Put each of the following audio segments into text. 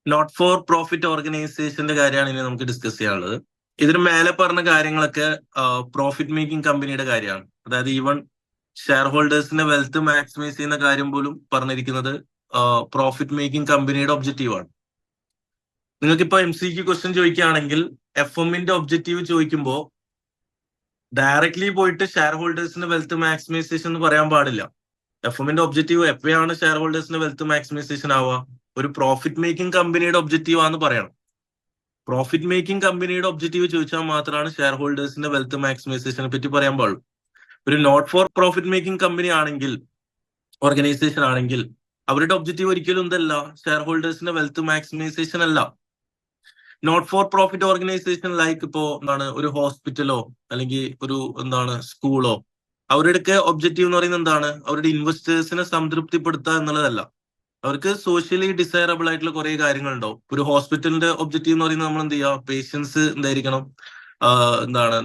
Not for profit ഓർഗനൈസേഷന്റെ കാര്യമാണ് ഇനി നമുക്ക് ഡിസ്കസ് ചെയ്യാനുള്ളത്. ഇതിന് മേലെ പറഞ്ഞ കാര്യങ്ങളൊക്കെ പ്രോഫിറ്റ് മേക്കിംഗ് കമ്പനിയുടെ കാര്യമാണ്. അതായത് ഈവൺ ഷെയർ ഹോൾഡേഴ്സിന്റെ വെൽത്ത് മാക്സിമൈസ് ചെയ്യുന്ന കാര്യം പോലും പറഞ്ഞിരിക്കുന്നത് പ്രോഫിറ്റ് മേക്കിംഗ് കമ്പനിയുടെ ഒബ്ജക്റ്റീവ് ആണ്. നിങ്ങൾക്കിപ്പോ MCQ ക്വസ്റ്റ്യൻ ചോദിക്കുകയാണെങ്കിൽ FM-ന്റെ ഒബ്ജക്റ്റീവ് ചോദിക്കുമ്പോൾ ഡയറക്ട്ലി പോയിട്ട് ഷെയർ ഹോൾഡേഴ്സിന്റെ വെൽത്ത് മാക്സിമൈസേഷൻ എന്ന് പറയാൻ പാടില്ല. FM-ന്റെ ഒബ്ജക്റ്റീവ് എപ്പോഴാണ് ഷെയർ ഹോൾഡേഴ്സിന്റെ വെൽത്ത് മാക്സിമൈസേഷൻ ആവുക? ഒരു പ്രോഫിറ്റ് മേക്കിംഗ് കമ്പനിയുടെ ഒബ്ജക്റ്റീവ് ആണെന്ന് പറയണം. പ്രോഫിറ്റ് മേക്കിംഗ് കമ്പനിയുടെ ഒബ്ജക്റ്റീവ് ചോദിച്ചാൽ മാത്രമാണ് ഷെയർ ഹോൾഡേഴ്സിന്റെ വെൽത്ത് മാക്സിമൈസേഷനെ പറ്റി പറയാൻ പാടുള്ളൂ. ഒരു not for profit making company ആണെങ്കിൽ, ഓർഗനൈസേഷൻ ആണെങ്കിൽ, അവരുടെ ഒബ്ജക്റ്റീവ് ഒരിക്കലും എന്തല്ല, ഷെയർ ഹോൾഡേഴ്സിന്റെ വെൽത്ത് മാക്സിമൈസേഷൻ അല്ല. Not for profit organization like ഇപ്പോ ഒരു ഹോസ്പിറ്റലോ അല്ലെങ്കിൽ ഒരു സ്കൂളോ, അവരുടെയൊക്കെ ഒബ്ജക്റ്റീവ് എന്ന് പറയുന്നത് എന്താണ്? അവരുടെ ഇൻവെസ്റ്റേഴ്സിനെ സംതൃപ്തിപ്പെടുത്തുക എന്നുള്ളതല്ല. അവർക്ക് സോഷ്യലി ഡിസൈറബിൾ ആയിട്ടുള്ള കുറെ കാര്യങ്ങളുണ്ടാവും. ഒരു ഹോസ്പിറ്റലിന്റെ ഒബ്ജക്റ്റീവ് എന്ന് പറയുന്നത് നമ്മൾ എന്ത് ചെയ്യുക? പേഷ്യൻസ് എന്തായിരിക്കണം?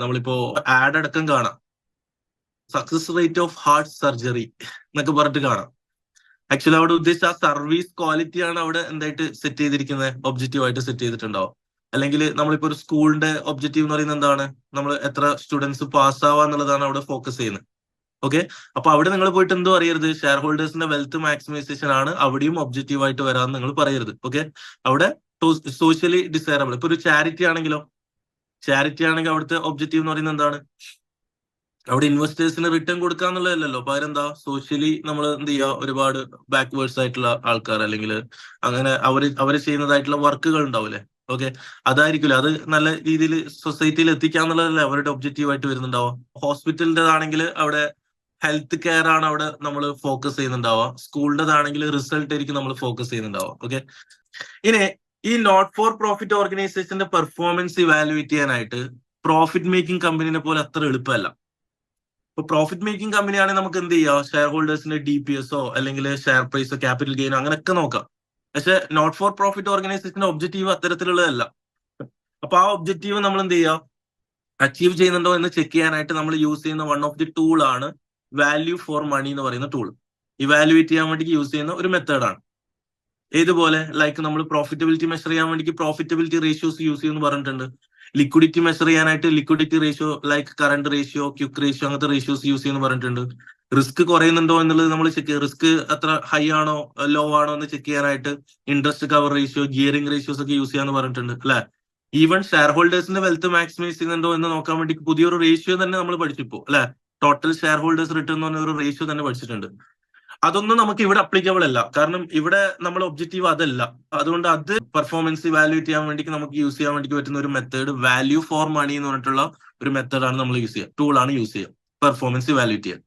നമ്മളിപ്പോ ആഡ് അടക്കം കാണാം, success rate of heart surgery എന്നൊക്കെ പറഞ്ഞിട്ട് കാണാം. ആക്ച്വലി അവിടെ ഉദ്ദേശിച്ച ആ സർവീസ് ക്വാളിറ്റിയാണ് അവിടെ എന്തായിട്ട് സെറ്റ് ചെയ്തിരിക്കുന്നത്, ഒബ്ജക്റ്റീവ് ആയിട്ട് സെറ്റ് ചെയ്തിട്ടുണ്ടാവും. അല്ലെങ്കിൽ നമ്മളിപ്പോ ഒരു സ്കൂളിന്റെ ഒബ്ജക്റ്റീവ് എന്ന് പറയുന്നത് എന്താണ്? നമ്മൾ എത്ര സ്റ്റുഡൻസ് പാസ് ആവുക എന്നുള്ളതാണ് അവിടെ ഫോക്കസ് ചെയ്യുന്നത്. ഓക്കെ, അപ്പൊ അവിടെ നിങ്ങൾ പോയിട്ട് എന്തോ അറിയരുത്, ഷെയർ ഹോൾഡേഴ്സിന്റെ വെൽത്ത് മാക്സിമൈസേഷൻ ആണ് അവിടെയും ഒബ്ജക്റ്റീവ് ആയിട്ട് വരാമെന്ന് നിങ്ങൾ പറയരുത്. ഓക്കെ, അവിടെ സോഷ്യലി ഡിസൈറബിൾ. ഇപ്പൊ ഒരു ചാരിറ്റി ആണെങ്കിലോ, ചാരിറ്റി ആണെങ്കിൽ അവിടുത്തെ ഒബ്ജക്റ്റീവ് എന്ന് പറയുന്നത് എന്താണ്? അവിടെ ഇൻവെസ്റ്റേഴ്സിന് റിട്ടേൺ കൊടുക്കുക എന്നുള്ളതല്ലല്ലോ. പകരം എന്താ, സോഷ്യലി നമ്മൾ എന്ത് ചെയ്യുക, ഒരുപാട് ബാക്ക്വേർഡ്സ് ആയിട്ടുള്ള ആൾക്കാർ അല്ലെങ്കിൽ അങ്ങനെ അവർ ചെയ്യുന്നതായിട്ടുള്ള വർക്കുകൾ ഉണ്ടാവില്ലേ? ഓക്കെ, അതായിരിക്കില്ല, അത് നല്ല രീതിയിൽ സൊസൈറ്റിയിൽ എത്തിക്കാന്നുള്ളതല്ലേ അവരുടെ ഒബ്ജക്റ്റീവ് ആയിട്ട് വരുന്നുണ്ടാവുക. ഹോസ്പിറ്റലിൻ്റെതാണെങ്കിൽ അവിടെ ഹെൽത്ത് കെയർ ആണ് അവിടെ നമ്മൾ ഫോക്കസ് ചെയ്യുന്നുണ്ടാവുക. സ്കൂളിൻ്റെതാണെങ്കിൽ റിസൾട്ട് ആയിരിക്കും നമ്മൾ ഫോക്കസ് ചെയ്യുന്നുണ്ടാവുക. ഓക്കെ, ഇനി ഈ നോട്ട് ഫോർ പ്രോഫിറ്റ് ഓർഗനൈസേഷന്റെ പെർഫോമൻസ് ഇവാലുവേറ്റ് ചെയ്യാനായിട്ട് പ്രോഫിറ്റ് മേക്കിംഗ് കമ്പനിനെ പോലെ അത്ര എളുപ്പമല്ല. ഇപ്പൊ പ്രോഫിറ്റ് മേക്കിംഗ് കമ്പനിയാണെങ്കിൽ നമുക്ക് എന്ത് ചെയ്യാം? ഷെയർ ഹോൾഡേഴ്സിന്റെ DPSോ അല്ലെങ്കിൽ ഷെയർ പ്രൈസോ ക്യാപിറ്റൽ ഗെയിനോ അങ്ങനെയൊക്കെ നോക്കാം. പക്ഷെ നോട്ട് ഫോർ പ്രോഫിറ്റ് ഓർഗനൈസേഷന്റെ ഒബ്ജക്റ്റീവ് അത്തരത്തിലുള്ളതല്ല. അപ്പൊ ആ ഒബ്ജക്റ്റീവ് നമ്മൾ എന്ത് ചെയ്യുക? അച്ചീവ് ചെയ്യുന്നുണ്ടോ എന്ന് ചെക്ക് ചെയ്യാനായിട്ട് നമ്മൾ യൂസ് ചെയ്യുന്ന വൺ ഓഫ് ദി ടൂൾ ആണ് വാല്യൂ ഫോർ മണി എന്ന് പറയുന്ന ടൂൾ. ഇവാലുവേറ്റ് ചെയ്യാൻ വേണ്ടി യൂസ് ചെയ്യുന്ന ഒരു മെത്തേഡാണ്. ഏതുപോലെ ലൈക്ക് നമ്മൾ പ്രോഫിറ്റബിലിറ്റി മെഷർ ചെയ്യാൻ വേണ്ടി പ്രോഫിറ്റബിലിറ്റി റേഷ്യോസ് യൂസ് ചെയ്യുമെന്ന് പറഞ്ഞിട്ടുണ്ട്. ലിക്വിഡിറ്റി മെഷർ ചെയ്യാനായിട്ട് liquidity ratio like current ratio, quick ratio, അങ്ങനത്തെ റേഷ്യോസ് യൂസ് ചെയ്യുമെന്ന് പറഞ്ഞിട്ടുണ്ട്. റിസ്ക് കുറയുന്നുണ്ടോ എന്നുള്ളത് നമ്മൾ ചെക്ക് ചെയ്യുക. റിസ്ക് അത്ര ഹൈ ആണോ ലോ ആണോ എന്ന് ചെക്ക് ചെയ്യാനായിട്ട് interest cover ratio, gearing ratios ഒക്കെ യൂസ് ചെയ്യാന്ന് പറഞ്ഞിട്ടുണ്ട് അല്ലെ. ഈവൻ ഷെയർ ഹോൾഡേഴ്സിന്റെ വെൽത്ത് മാക്സിമൈസ് ചെയ്യുന്നുണ്ടോ എന്ന് നോക്കാൻ വേണ്ടി പുതിയൊരു റേഷ്യോ തന്നെ നമ്മൾ പഠിച്ചിപ്പോ അല്ലെ. ടോട്ടൽ ഷെയർ ഹോൾഡേഴ്സ് റിട്ടേൺ എന്ന് പറഞ്ഞ ഒരു റേഷ്യോ തന്നെ പഠിച്ചിട്ടുണ്ട്. അതൊന്നും നമുക്ക് ഇവിടെ അപ്ലിക്കബിൾ അല്ല, കാരണം ഇവിടെ നമ്മുടെ ഒബ്ജക്റ്റീവ് അതല്ല. അതുകൊണ്ട് അത് പെർഫോമൻസ് ഇവാലുവേറ്റ് ചെയ്യാൻ വേണ്ടി നമുക്ക് യൂസ് ചെയ്യാൻ വേണ്ടി പറ്റുന്ന ഒരു മെത്തേഡ് വാല്യൂ ഫോർ മണി എന്ന് പറഞ്ഞിട്ടുള്ള ഒരു മെത്തേഡാണ് നമ്മൾ യൂസ് ചെയ്യുക, ടൂളാണ് യൂസ് ചെയ്യുക പെർഫോമൻസ് ഇവാലുവേറ്റ് ചെയ്യാൻ.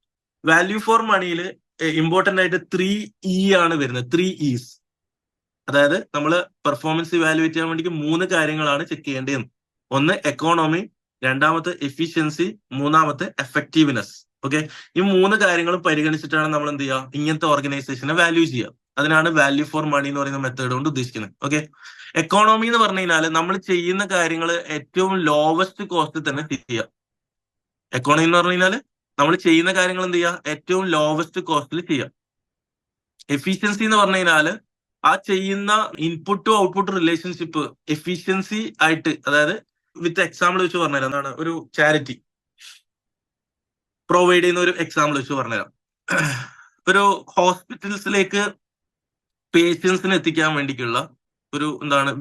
വാല്യൂ ഫോർ മണിയിൽ ഇമ്പോർട്ടന്റ് ആയിട്ട് 3E ആണ് വരുന്നത്. 3Es, അതായത് നമ്മൾ പെർഫോമൻസ് ഇവാലുവേറ്റ് ചെയ്യാൻ വേണ്ടി 3 കാര്യങ്ങളാണ് ചെക്ക് ചെയ്യേണ്ടത്. ഒന്ന് എക്കോണമി, രണ്ടാമത്തെ എഫിഷ്യൻസി, മൂന്നാമത്തെ എഫക്റ്റീവ്നെസ്. ഓക്കെ, ഈ 3 കാര്യങ്ങളും പരിഗണിച്ചിട്ടാണ് നമ്മൾ എന്ത് ചെയ്യുക? ഇങ്ങനത്തെ ഓർഗനൈസേഷനെ വാല്യൂ ചെയ്യുക. അതിനാണ് വാല്യൂ ഫോർ മണി എന്ന് പറയുന്ന മെത്തേഡ് കൊണ്ട് ഉദ്ദേശിക്കുന്നത്. ഓക്കെ, എക്കോണമി എന്ന് പറഞ്ഞു കഴിഞ്ഞാൽ നമ്മൾ ചെയ്യുന്ന കാര്യങ്ങൾ ഏറ്റവും ലോവസ്റ്റ് കോസ്റ്റ് തന്നെ ചെയ്യുക. എക്കോണമി എന്ന് പറഞ്ഞു കഴിഞ്ഞാൽ നമ്മൾ ചെയ്യുന്ന കാര്യങ്ങൾ എന്ത് ചെയ്യുക? ഏറ്റവും ലോവസ്റ്റ് കോസ്റ്റിൽ ചെയ്യുക. എഫിഷ്യൻസി എന്ന് പറഞ്ഞു കഴിഞ്ഞാൽ ആ ചെയ്യുന്ന ഇൻപുട്ടും ഔട്ട്പുട്ട് റിലേഷൻഷിപ്പ് എഫിഷ്യൻസി ആയിട്ട്, അതായത് വിത്ത് എക്സാമ്പിൾ വെച്ച് പറഞ്ഞുതരാം. എന്താണ് ഒരു ചാരിറ്റി പ്രൊവൈഡ് ചെയ്യുന്ന ഒരു എക്സാമ്പിൾ വെച്ച് പറഞ്ഞുതരാം. ഒരു ഹോസ്പിറ്റൽസിലേക്ക് പേഷ്യൻസിന് എത്തിക്കാൻ വേണ്ടിയിട്ടുള്ള ഒരു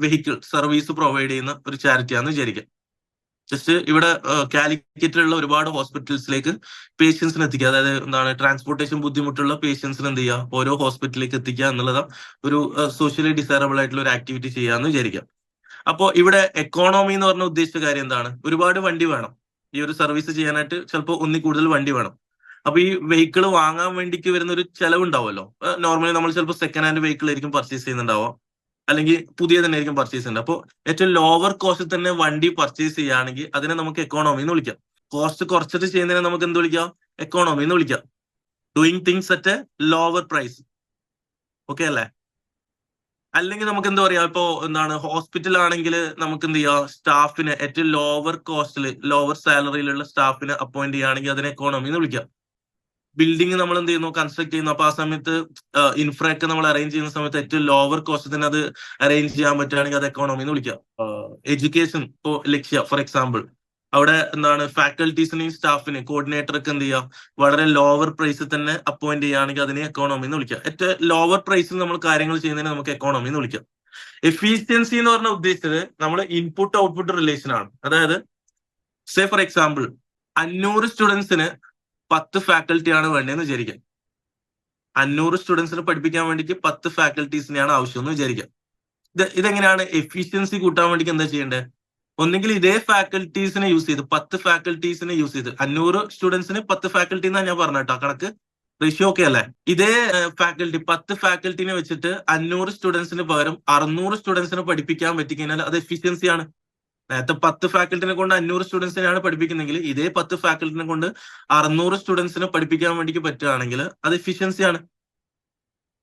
വെഹിക്കിൾ സർവീസ് പ്രൊവൈഡ് ചെയ്യുന്ന ഒരു ചാരിറ്റിയാണെന്ന് വിചാരിക്കാം. ജസ്റ്റ് ഇവിടെ കാലിക്കറ്റിലുള്ള ഒരുപാട് ഹോസ്പിറ്റൽസിലേക്ക് പേഷ്യൻസിന് എത്തിക്കുക, അതായത് ട്രാൻസ്പോർട്ടേഷൻ ബുദ്ധിമുട്ടുള്ള പേഷ്യൻസിന് എന്ത് ചെയ്യുക? ഓരോ ഹോസ്പിറ്റലിലേക്ക് എത്തിക്കുക എന്നുള്ളത് ഒരു സോഷ്യലി ഡിസൈറബിൾ ആയിട്ടുള്ള ഒരു ആക്ടിവിറ്റി ചെയ്യാന്ന് വിചാരിക്കാം. അപ്പോൾ ഇവിടെ എക്കോണമി എന്ന് പറഞ്ഞ ഉദ്ദേശിച്ച കാര്യം എന്താണ്? ഒരുപാട് വണ്ടി വേണം ഈ ഒരു സർവീസ് ചെയ്യാനായിട്ട്, ചിലപ്പോൾ ഒന്നിൽ കൂടുതൽ വണ്ടി വേണം. അപ്പൊ ഈ വെഹിക്കിൾ വാങ്ങാൻ വേണ്ടിക്ക് വരുന്ന ഒരു ചെലവ് ഉണ്ടാവുമല്ലോ. നോർമലി നമ്മൾ ചിലപ്പോൾ സെക്കൻഡ് ഹാൻഡ് വെഹിക്കിൾ ആയിരിക്കും പർച്ചേസ് ചെയ്യുന്നുണ്ടാവുക, അല്ലെങ്കിൽ പുതിയ തന്നെ ആയിരിക്കും പർച്ചേസ് ചെയ്യുന്നത്. അപ്പോൾ ഏറ്റവും ലോവർ കോസ്റ്റിൽ തന്നെ വണ്ടി പർച്ചേസ് ചെയ്യുകയാണെങ്കിൽ അതിനെ നമുക്ക് എക്കോണമി എന്ന് വിളിക്കാം. കോസ്റ്റ് കുറച്ചിട്ട് ചെയ്യുന്നതിനെ നമുക്ക് എന്ത് വിളിക്കാം? എക്കോണമി എന്ന് വിളിക്കാം. Doing things at a lower price. Okay അല്ലേ? അല്ലെങ്കിൽ നമുക്ക് എന്താ പറയാ, ഇപ്പോ ഹോസ്പിറ്റൽ ആണെങ്കിൽ നമുക്ക് എന്ത് ചെയ്യാം? സ്റ്റാഫിന് ഏറ്റവും ലോവർ കോസ്റ്റിൽ ലോവർ സാലറിയിലുള്ള സ്റ്റാഫിനെ അപ്പോയിന്റ് ചെയ്യുകയാണെങ്കിൽ അതിനെ എക്കോണമി എന്ന് വിളിക്കാം. ബിൽഡിംഗ് നമ്മൾ എന്ത് ചെയ്യുന്നു, കൺസ്ട്രക്ട് ചെയ്യുന്നു. അപ്പൊ ആ സമയത്ത് ഇൻഫ്ര ഒക്കെ നമ്മൾ അറേഞ്ച് ചെയ്യുന്ന സമയത്ത് ഏറ്റവും ലോവർ കോസ്റ്റത്തിന് അത് അറേഞ്ച് ചെയ്യാൻ പറ്റുകയാണെങ്കിൽ അത് എക്കോണമി എന്ന് വിളിക്കാം. എഡ്യൂക്കേഷൻ ഇപ്പോ ലക്ഷ്യ ഫോർ എക്സാമ്പിൾ, അവിടെ എന്താണ് ഫാക്കൽറ്റീസിനെയും സ്റ്റാഫിനെയും കോർഡിനേറ്റർക്ക് എന്ത് ചെയ്യാം, വളരെ ലോവർ പ്രൈസിൽ തന്നെ അപ്പോയിന്റ് ചെയ്യുകയാണെങ്കിൽ അതിനെ എക്കോണമി എന്ന് വിളിക്കാം. ഏറ്റവും ലോവർ പ്രൈസിൽ നമ്മൾ കാര്യങ്ങൾ ചെയ്യുന്നതിന് നമുക്ക് എക്കോണമി എന്ന് വിളിക്കാം. എഫിഷ്യൻസി എന്ന് പറഞ്ഞ ഉദ്ദേശിച്ചത് നമ്മൾ ഇൻപുട്ട് ഔട്ട്പുട്ട് റിലേഷൻ ആണ്. അതായത് സേ ഫോർ എക്സാമ്പിൾ 500 സ്റ്റുഡൻസിന് 10 ഫാക്കൽറ്റി ആണ് വേണ്ടതെന്ന് വിചാരിക്കാം. 500 സ്റ്റുഡൻസിനെ പഠിപ്പിക്കാൻ വേണ്ടിയിട്ട് 10 ഫാക്കൽറ്റീസിനെയാണ് ആവശ്യം എന്ന് വിചാരിക്കാം. ഇതെങ്ങനെയാണ് എഫിഷ്യൻസി കൂട്ടാൻ വേണ്ടിയിട്ട് എന്താ ചെയ്യേണ്ടത്? ഒന്നെങ്കിൽ ഇതേ ഫാക്കൽറ്റീസിനെ യൂസ് ചെയ്ത് 10 ഫാക്കൽറ്റീസിനെ യൂസ് ചെയ്ത് 500 സ്റ്റുഡൻസിന് 10 ഫാക്കൽറ്റി എന്നാ ഞാൻ പറഞ്ഞ കണക്ക് റേഷ്യോ ഒക്കെ അല്ലേ. ഇതേ ഫാക്കൽറ്റി 10 ഫാക്കൽറ്റിനെ വെച്ചിട്ട് 500 സ്റ്റുഡൻസിന് പകരം 600 സ്റ്റുഡൻസിനെ പഠിപ്പിക്കാൻ പറ്റിക്കഴിഞ്ഞാൽ അത് എഫിഷ്യൻസിയാണ്. നേരത്തെ 10 ഫാക്കൽറ്റിനെ കൊണ്ട് 500 സ്റ്റുഡൻസിനെയാണ് പഠിപ്പിക്കുന്നെങ്കിൽ ഇതേ 10 ഫാക്കൽറ്റിനെ കൊണ്ട് 600 സ്റ്റുഡൻസിനെ പഠിപ്പിക്കാൻ വേണ്ടി പറ്റുകയാണെങ്കിൽ അത് എഫിഷ്യൻസിയാണ്.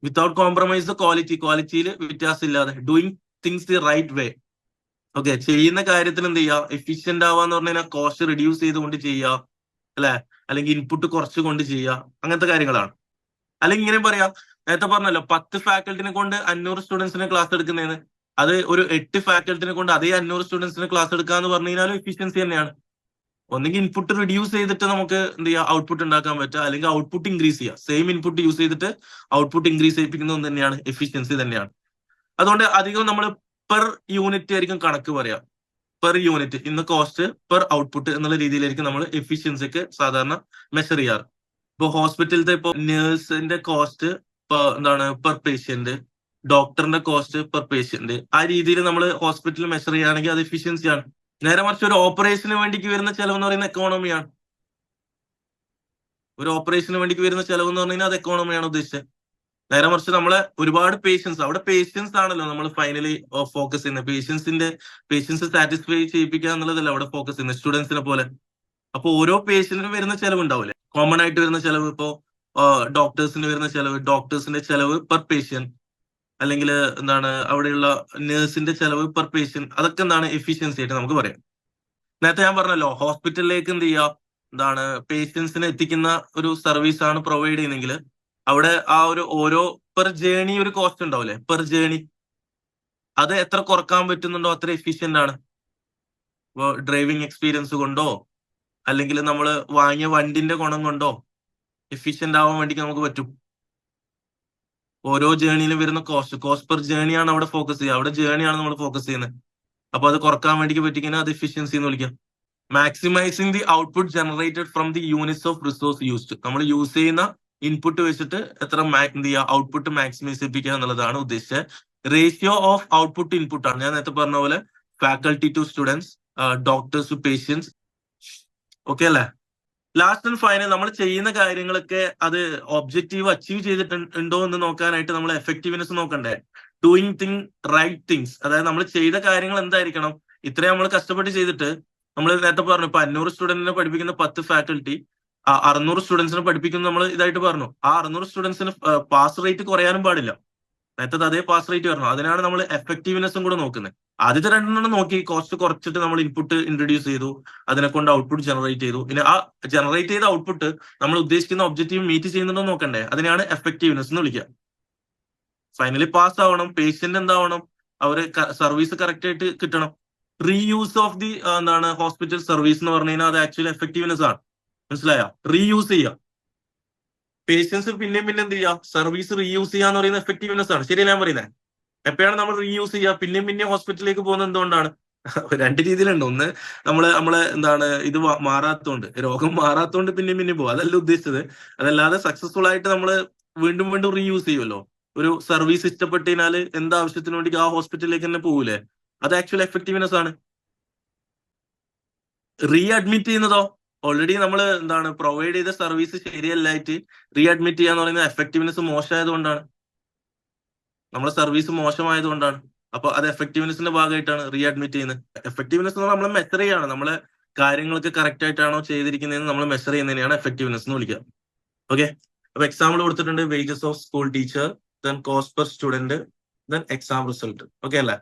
വിത്തൗട്ട് കോംപ്രമൈസ് ദ ക്വാളിറ്റിയിൽ വ്യത്യാസം ഇല്ലാതെ doing things the right way. Okay, ചെയ്യുന്ന കാര്യത്തിൽ എന്ത് ചെയ്യുക, എഫിഷ്യന്റ് ആവാന്ന് പറഞ്ഞു കഴിഞ്ഞാൽ കോസ്റ്റ് റിഡ്യൂസ് ചെയ്തുകൊണ്ട് ചെയ്യുക, അല്ലെ, അല്ലെങ്കിൽ ഇൻപുട്ട് കുറച്ചുകൊണ്ട് ചെയ്യുക, അങ്ങനത്തെ കാര്യങ്ങളാണ്. അല്ലെങ്കിൽ ഇങ്ങനെ പറയാം, നേരത്തെ പറഞ്ഞല്ലോ 10 ഫാക്കൽറ്റിനെ കൊണ്ട് 500 സ്റ്റുഡൻസിനെ ക്ലാസ് എടുക്കുന്നതിന് അത് ഒരു 8 ഫാക്കൽറ്റിനെ കൊണ്ട് അതേ 500 സ്റ്റുഡൻസിന് ക്ലാസ് എടുക്കുക എന്ന് പറഞ്ഞു കഴിഞ്ഞാൽ എഫിഷ്യൻസി തന്നെയാണ്. ഒന്നെങ്കിൽ ഇൻപുട്ട് റിഡ്യൂസ് ചെയ്തിട്ട് നമുക്ക് എന്ത് ചെയ്യാം, ഔട്ട്പുട്ട് ഉണ്ടാക്കാൻ പറ്റുക, അല്ലെങ്കിൽ ഔട്ട്പുട്ട് ഇൻക്രീസ് ചെയ്യുക. സെയിം ഇൻപുട്ട് യൂസ് ചെയ്തിട്ട് ഔട്ട്പുട്ട് ഇൻക്രീസ് ചെയ്യിപ്പിക്കുന്ന ഒന്ന് തന്നെയാണ് എഫിഷ്യൻസി തന്നെയാണ്. അതുകൊണ്ട് അധികം നമ്മൾ പെർ യൂണിറ്റ് ആയിരിക്കും കണക്ക് പറയാം. പെർ യൂണിറ്റ് ഇന്ന് കോസ്റ്റ് പെർ ഔട്ട്പുട്ട് എന്നുള്ള രീതിയിലായിരിക്കും നമ്മൾ എഫിഷ്യൻസിക്ക് സാധാരണ മെഷർ ചെയ്യാറ്. ഇപ്പൊ ഹോസ്പിറ്റലിലത്തെ ഇപ്പൊ നേഴ്സിന്റെ കോസ്റ്റ് എന്താണ് പെർ പേഷ്യന്റ്, ഡോക്ടറിന്റെ കോസ്റ്റ് പെർ പേഷ്യന്റ്, ആ രീതിയിൽ നമ്മൾ ഹോസ്പിറ്റലിൽ മെഷർ ചെയ്യുകയാണെങ്കിൽ അത് എഫിഷ്യൻസിയാണ്. നേരെ മറിച്ച് ഒരു ഓപ്പറേഷന് വേണ്ടിക്ക് വരുന്ന ചെലവ് എന്ന് പറയുന്നത് എക്കോണമിയാണ്. ഒരു ഓപ്പറേഷന് വേണ്ടിക്ക് വരുന്ന ചെലവ് എന്ന് പറഞ്ഞു കഴിഞ്ഞാൽ അത് എക്കോണമിയാണ് ഉദ്ദേശിച്ചത്. നേരെ മറിച്ച് നമ്മളെ ഒരുപാട് പേഷ്യൻസ്, അവിടെ പേഷ്യൻസ് ആണല്ലോ നമ്മൾ ഫൈനലി ഫോക്കസ് ചെയ്യുന്നത്. പേഷ്യൻസ് സാറ്റിസ്ഫൈ ചെയ്യിപ്പിക്കുക എന്നുള്ളതല്ല അവിടെ ഫോക്കസ് ചെയ്യുന്നത്, സ്റ്റുഡൻസിനെ പോലെ. അപ്പൊ ഓരോ പേഷ്യന്റിനും വരുന്ന ചെലവ് ഉണ്ടാവില്ലേ, കോമൺ ആയിട്ട് വരുന്ന ചെലവ്. ഇപ്പോ ഡോക്ടേഴ്സിന് വരുന്ന ചെലവ്, ഡോക്ടേഴ്സിന്റെ ചെലവ് പെർ പേഷ്യന്റ്, അല്ലെങ്കിൽ എന്താണ് അവിടെയുള്ള നേഴ്സിന്റെ ചെലവ് പെർ പേഷ്യന്റ്, അതൊക്കെ എന്താണ് എഫിഷ്യൻസി ആയിട്ട് നമുക്ക് പറയാം. നേരത്തെ ഞാൻ പറഞ്ഞല്ലോ, ഹോസ്പിറ്റലിലേക്ക് എന്ത് ചെയ്യുക, എന്താണ് പേഷ്യൻസിനെ എത്തിക്കുന്ന ഒരു സർവീസ് ആണ് പ്രൊവൈഡ് ചെയ്യുന്നെങ്കിൽ അവിടെ ആ ഒരു ഓരോ പെർ ജേണി ഒരു കോസ്റ്റ് ഉണ്ടാവില്ലേ, പെർ ജേണി, അത് എത്ര കുറക്കാൻ പറ്റുന്നുണ്ടോ അത്ര എഫിഷ്യന്റ് ആണ്. ഇപ്പോ ഡ്രൈവിംഗ് എക്സ്പീരിയൻസ് കൊണ്ടോ അല്ലെങ്കിൽ നമ്മൾ വാങ്ങിയ വണ്ടിന്റെ ഗുണം കൊണ്ടോ എഫിഷ്യന്റ് ആവാൻ വേണ്ടി നമുക്ക് പറ്റും. ഓരോ ജേണിയിലും വരുന്ന കോസ്റ്റ് പെർ ജേണിയാണ് അവിടെ ഫോക്കസ് ചെയ്യുക. അവിടെ ജേണിയാണ് നമ്മൾ ഫോക്കസ് ചെയ്യുന്നത്. അപ്പൊ അത് കുറക്കാൻ വേണ്ടി പറ്റിക്കഴിഞ്ഞാൽ അത് എഫിഷ്യൻസി എന്ന് വിളിക്കാം. Maximising the output generated from the units of resource used. നമ്മൾ യൂസ് ചെയ്യുന്ന ഇൻപുട്ട് വെച്ചിട്ട് എത്ര എന്ത് ചെയ്യുക, ഔട്ട്പുട്ട് മാക്സിമൈസ് ചെയ്യിപ്പിക്കുക എന്നുള്ളതാണ് ഉദ്ദേശിച്ചത്. റേഷ്യോ ഓഫ് ഔട്ട്പുട്ട് ഇൻപുട്ട് ആണ്. ഞാൻ നേരത്തെ പറഞ്ഞ പോലെ faculty to students, doctors to patients. Okay അല്ലേ? ലാസ്റ്റ് ആൻഡ് ഫൈനൽ നമ്മൾ ചെയ്യുന്ന കാര്യങ്ങളൊക്കെ അത് ഒബ്ജക്റ്റീവ് അച്ചീവ് ചെയ്തിട്ടുണ്ടോ എന്ന് നോക്കാനായിട്ട് നമ്മൾ എഫക്റ്റീവ്നെസ് നോക്കണ്ടേ. ഡൂയിങ് റൈറ്റ് തിങ്സ്, അതായത് നമ്മൾ ചെയ്ത കാര്യങ്ങൾ എന്തായിരിക്കണം. ഇത്രയും നമ്മൾ കഷ്ടപ്പെട്ട് ചെയ്തിട്ട് നമ്മൾ നേരത്തെ പറഞ്ഞു, ഇപ്പൊ 500 സ്റ്റുഡന്റിനെ പഠിപ്പിക്കുന്ന 10 ഫാക്കൽറ്റി 600 സ്റ്റുഡൻസിനെ പഠിപ്പിക്കുന്ന നമ്മൾ ഇതായിട്ട് പറഞ്ഞു. ആ 600 സ്റ്റുഡൻസിന് പാസ് റേറ്റ് കുറയാനും പാടില്ല. നേരത്തെ അതേ പാസ് റേറ്റ് വരണം. അതിനാണ് നമ്മൾ എഫക്റ്റീവ്നെസ്സും കൂടെ നോക്കുന്നത്. ആദ്യത്തെ രണ്ടെണ്ണം നോക്കി കോസ്റ്റ് കുറച്ചിട്ട് നമ്മൾ ഇൻപുട്ട് ഇൻട്രൊഡ്യൂസ് ചെയ്തു, അതിനെ കൊണ്ട് ഔട്ട്പുട്ട് ജനറേറ്റ് ചെയ്തു. ഇനി ആ ജനറേറ്റ് ചെയ്ത ഔട്ട്പുട്ട് നമ്മൾ ഉദ്ദേശിക്കുന്ന ഒബ്ജക്റ്റീവ് മീറ്റ് ചെയ്യുന്നുണ്ടോ നോക്കണ്ടേ. അതിനാണ് എഫക്റ്റീവ്നെസ് എന്ന് വിളിക്കുക. ഫൈനലി പാസ് ആവണം, പേഷ്യന്റ് എന്താവണം, അവര് സർവീസ് കറക്റ്റ് ആയിട്ട് കിട്ടണം. റീയൂസ് ഓഫ് ദി എന്താണ് ഹോസ്പിറ്റൽ സർവീസ് എന്ന് പറഞ്ഞു കഴിഞ്ഞാൽ അത് ആക്ച്വലി എഫക്റ്റീവ്നെസ് ആണ്. മനസ്സിലായോ? റീയൂസ് ചെയ്യുക, പേഷ്യൻസ് പിന്നെയും പിന്നെ എന്ത് ചെയ്യുക, സർവീസ് റീയൂസ് ചെയ്യാന്ന് പറയുന്നത് എഫക്റ്റീവ്നെസ് ആണ്. ശരിയല്ല ഞാൻ പറയുന്നത്? എപ്പോഴാണ് നമ്മൾ റീയൂസ് ചെയ്യുക, പിന്നെയും ഹോസ്പിറ്റലിലേക്ക് പോകുന്നത് എന്തുകൊണ്ടാണ്? രണ്ട് രീതിയിലുണ്ട്. ഒന്ന് നമ്മളെ എന്താണ് ഇത് മാറാത്തോണ്ട്, രോഗം മാറാത്തോണ്ട് പിന്നെയും പോകും, അതല്ല ഉദ്ദേശിച്ചത്. അതല്ലാതെ സക്സസ്ഫുൾ ആയിട്ട് നമ്മൾ വീണ്ടും റീയൂസ് ചെയ്യുമല്ലോ. ഒരു സർവീസ് ഇഷ്ടപ്പെട്ട് കഴിഞ്ഞാൽ എന്താവശ്യത്തിന് വേണ്ടി ആ ഹോസ്പിറ്റലിലേക്ക് തന്നെ പോകൂലേ, അത് ആക്ച്വൽ എഫക്റ്റീവ്നെസ് ആണ്. റീ അഡ്മിറ്റ് ചെയ്യുന്നതോ, ഓൾറെഡി നമ്മൾ എന്താണ് പ്രൊവൈഡ് ചെയ്ത സർവീസ് ശരിയല്ലായിട്ട് റീ അഡ്മിറ്റ് ചെയ്യാന്ന് പറയുന്നത് എഫക്റ്റീവ്നെസ് മോശമായതുകൊണ്ടാണ്, നമ്മുടെ സർവീസ് മോശമായതുകൊണ്ടാണ്. അപ്പൊ അത് എഫക്റ്റീവ്നെസിന്റെ ഭാഗമായിട്ടാണ് റീ അഡ്മിറ്റ് ചെയ്യുന്നത്. എഫക്റ്റീവ്നെസ് നമ്മൾ മെഷർ ചെയ്യാണ്, നമ്മളെ കാര്യങ്ങളൊക്കെ കറക്റ്റ് ആയിട്ടാണോ ചെയ്തിരിക്കുന്നതെന്ന് നമ്മൾ മെഷർ ചെയ്യുന്നതിനെയാണ് എഫക്റ്റീവ്നെസ് എന്ന് വിളിക്കുക. ഓക്കെ, അപ്പൊ എക്സാമ്പിൾ കൊടുത്തിട്ടുണ്ട്, wages of school teacher, then cost per student, then exam result. Okay അല്ലേ?